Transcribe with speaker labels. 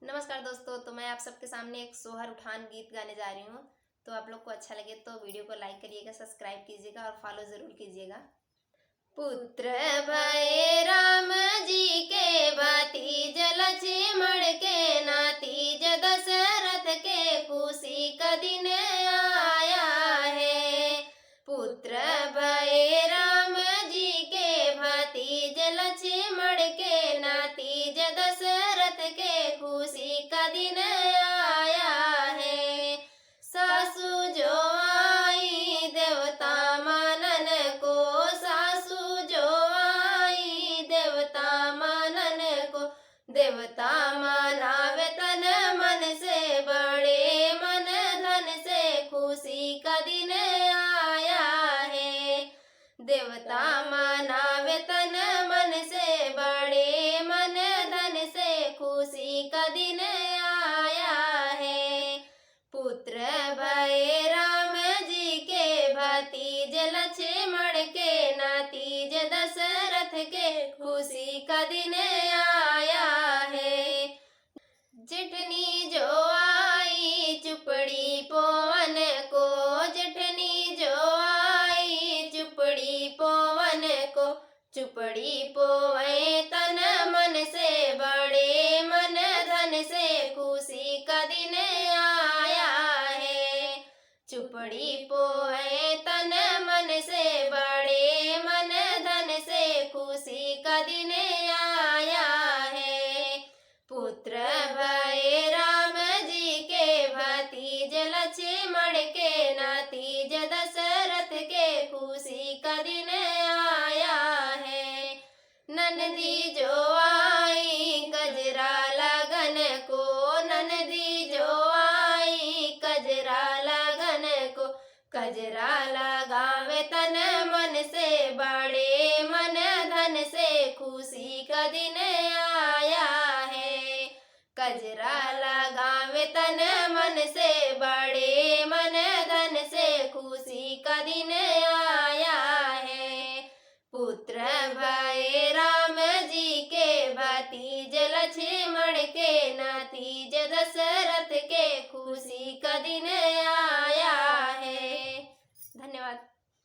Speaker 1: नमस्कार दोस्तों, तो मैं आप सबके सामने एक सोहर उठान गीत गाने जा रही हूँ। तो आप लोग को अच्छा लगे तो वीडियो को लाइक करिएगा, सब्सक्राइब कीजिएगा और फॉलो जरूर कीजिएगा। पुत्र भय राम जी के भांति जल चिमड़ के नाती दशरथ के खुशी का दिन आया है। पुत्र भय राम जी के भांति जल चिमड़ के नाती दशरथ के खुशी का दिन आया है। सासू जो आई देवता मानन को, सासू जो आई देवता मानन को, देवता मानावे तन मन से, बड़े मन धन से खुशी का दिन आया है। देवता मानावे तन मन से, बड़े मन धन से खुशी का दिन आया है। पुत्र भय राम जी के भांति जल चिमड़ के नाती दशरथ के खुशी का दिन आया है। जेठनी जो आई चुपड़ी पवन को, जेठनी जो आई चुपड़ी पवन को, चुपड़ी पोवे तन मन से, बड़े मन धन से खुशी का दिन आया है। चुपड़ी पोवे तन मन से, बड़े मन धन से खुशी का दिन आया है। पुत्र भय राम जी के भांति जल चिमड़ के नाती दशरथ के खुशी का दिन आया है। ननदी जो आई कजरा लगन को, ननदी जो आई कजरा लगन को, कजरा लगावे तन मन से, बड़े मन धन से खुशी का दिन आया है। कजरा लगावे तन मन से, बड़े मन धन से खुशी का दिन आया है। पुत्र भय राम जी के भांति जल चिमड़ के नाती दशरथ के खुशी का दिन